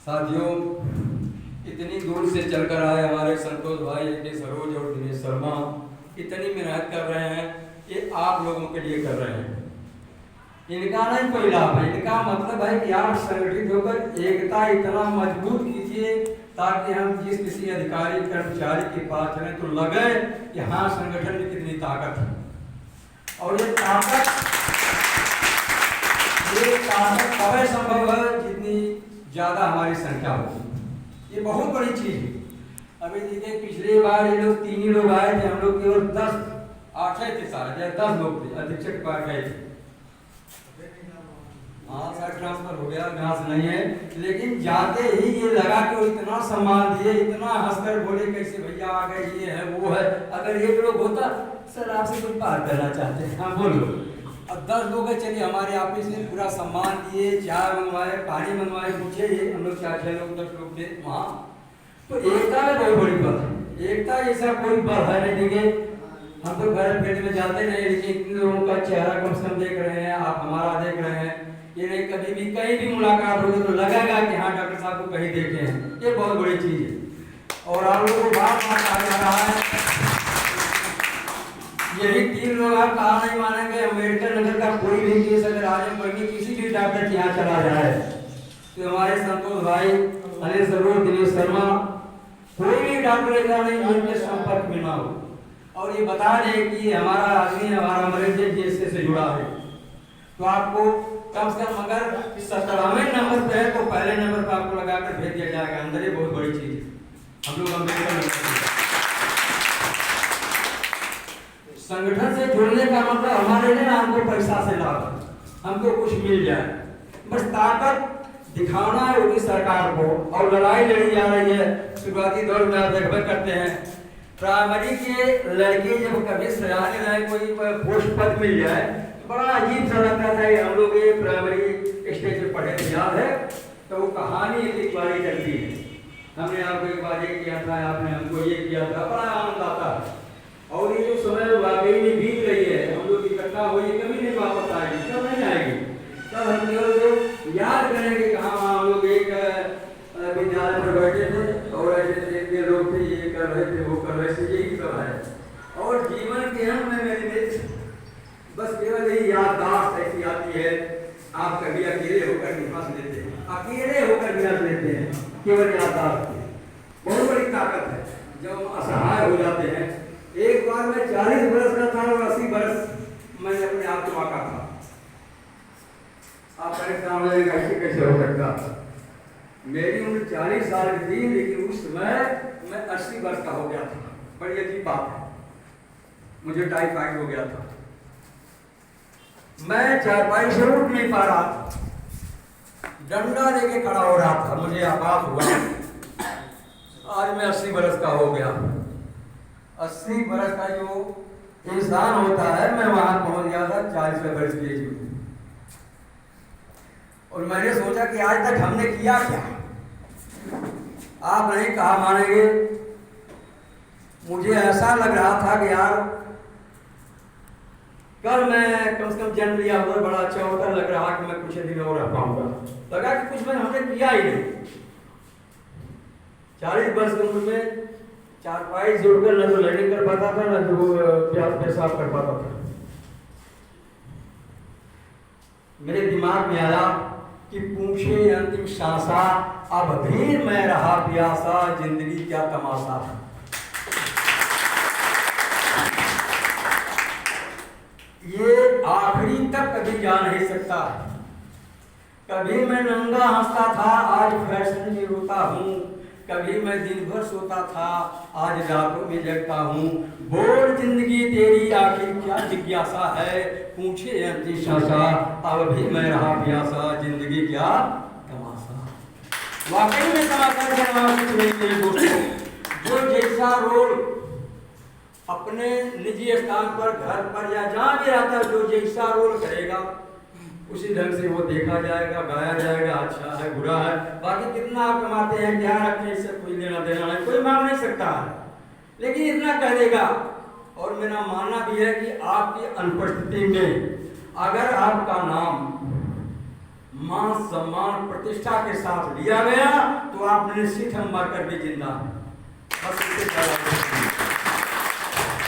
साथियों, इतनी दूर से चलकर आए हमारे संतोष भाई के सरोज और दिनेश शर्मा इतनी मेहनत कर रहे हैं, ये आप लोगों के लिए कर रहे हैं। इनका नहीं कोई लाभ है, इनका मतलब है कि आप संगठित होकर एकता इतना मजबूत कीजिए ताकि हम जिस किसी अधिकारी कर्मचारी के पास चलें तो लगे कि हाँ, संगठन में कितनी ताकत है। और ये ताकत तभी संभव है जितनी ज़्यादा हमारी संख्या होगी। ये बहुत बड़ी चीज़ है। अभी देखिए, पिछले बार ये लोग 3 ही लोग आए थे, हम लोग केवल 8 थे, सारे 10 लोग थे, अधीक्षक के पास गए थे। हाँ सर, ट्रांसफर हो गया, घास नहीं है, लेकिन जाते ही ये लगा कि वो इतना सम्मान दिए, इतना हंसकर बोले कैसे भैया आ गए, ये है वो है। अगर एक लोग होता, सर आपसे कुछ बात करना चाहते हैं, हाँ बोलो। अब 10 लोग हैं, चलिए हमारे ऑफिस में पूरा सम्मान दिए, चाय मंगवाए, पानी मंगवाए, पूछे ये हम लोग 4-6 लोग 10 लोग थे वहाँ। तो एकता में बहुत बड़ी बात है, एकता जैसा कोई बल है नहीं। देखिए, हम तो घर फील्ड में जाते नहीं, लेकिन इन लोगों का चेहरा कम से कम देख रहे हैं, आप हमारा देख रहे हैं। ये नहीं कभी भी कहीं भी मुलाकात होगी तो लगेगा कि हाँ डॉक्टर साहब को कहीं देखे हैं, ये बहुत बड़ी चीज़ है। और आप लोगों को बात कहा जा रहा है, यही 3 लोग आप कहा नहीं मानेंगे। अम्बेडकर नगर का कोई भी केस अगर आजमगढ़ में किसी भी डॉक्टर के यहाँ चला जाए तो हमारे संतोष भाई, अनिल सरोज, दिनेश शर्मा, कोई भी डॉक्टर ऐसा नहीं उनके संपर्क में ना हो और ये बता दें कि हमारा आदमी, हमारा मरीज जिससे से जुड़ा है, तो आपको कम से कम अगर 17वें नंबर पे है तो पहले नंबर पे आपको लगाकर भेज दिया जाएगा अंदर। ये बहुत बड़ी चीज है। हम लोग अम्बेडकर संगठन से जुड़ने का मतलब हमारे लिए ना हमको पैसा से लाभ, हमको कुछ मिल जाए, बस ताकत दिखाना है उनकी सरकार को। और लड़ाई लड़ी जा रही है, शुरुआती दौर में आप देखते करते हैं प्राइमरी के लड़के जब कभी सजाने लायक कोई पोस्ट पद मिल जाए बड़ा अजीब सा लगता था। हम लोग ये प्राइमरी स्टेज पे पढ़े थे, याद है, तो वो कहानी एक बार चलती है। हमने आपको एक बार ये किया था, आपने हमको ये किया था, बड़ा आनंद आता है। और ये जो समय वाकई में बीत रही है, हम लोग इकट्ठा हो, ये कभी नहीं वापस आएगी, कब नहीं आएगी। तब हम लोग याद करेंगे कि हाँ हम लोग एक विद्यालय पर बैठे थे और ऐसे लोग थे, ये कर रहे थे, वो कर रहे थे, यही सब है। और जीवन के अंत में मेरे बस केवल यही याददाश्त ऐसी आती है, आप कभी अकेले होकर भी हंस लेते हैं, अकेले होकर भी हंस लेते हैं, केवल याददाश्त। बहुत बड़ी ताकत है जब हम असहाय हो जाते हैं। एक बार मैं 40 बरस का था और 80 बरस मैंने अपने आप को आका था। आप परेशान हो जाएंगे, कैसे हो सकता। मेरी उम्र 40 साल की थी, लेकिन उस समय मैं 80 वर्ष का हो गया था। बड़ी अजीब बात है, मुझे टाइफाइड हो गया था, मैं चारपाई से उठ नहीं पा रहा था, डंडा लेके खड़ा हो रहा था, मुझे आभास हुआ। आज मैं 80 बरस का हो गया। 80 बरस का जो इंसान होता है, मैं वहां पहुंच गया था 40वें बरस की एज में। और मैंने सोचा कि आज तक हमने किया क्या। आप नहीं कहा मानेंगे, मुझे ऐसा लग रहा था कि यार कल मैं कम से कम जन्म लिया हुआ, बड़ा अच्छा होता, लग रहा कि मैं कुछ दिन और रह पाऊंगा। लगा कि कुछ हमने किया ही नहीं। 40 वर्ष की उम्र में चारपाई से उठकर न तो लर्निंग कर पाता था, न तो प्यास पेशाब कर पाता था। मेरे दिमाग में आया कि पूछे अंतिम सांसा, अब भी मैं रहा प्यासा, जिंदगी क्या तमाशा। ये आखिरी तक कभी जा नहीं सकता। कभी मैं नंगा हंसता था, आज फैशन में रोता हूँ। कभी मैं दिन भर सोता था, आज रातों में जगता हूँ। बोल जिंदगी तेरी आखिर क्या जिज्ञासा है, पूछे अंतिम सांसा, अब भी मैं रहा प्यासा, जिंदगी क्या तमाशा। वाकई में तमाशा कुछ नहीं मेरे दोस्तों। जो जैसा रोल अपने निजी स्थान पर, घर पर या जहाँ भी रहता है, जो जैसा रोल करेगा उसी ढंग से वो देखा जाएगा, गाया जाएगा, अच्छा है बुरा है। बाकी कितना आप कमाते हैं, क्या रखें, इससे कोई लेना देना नहीं, कोई मांग नहीं सकता है, लेकिन इतना कह देगा। और मेरा मानना भी है कि आपकी अनुपस्थिति में अगर आपका नाम मान सम्मान प्रतिष्ठा के साथ लिया गया तो आप निश्चित हम मरकर भी जिंदा हैं। बस इससे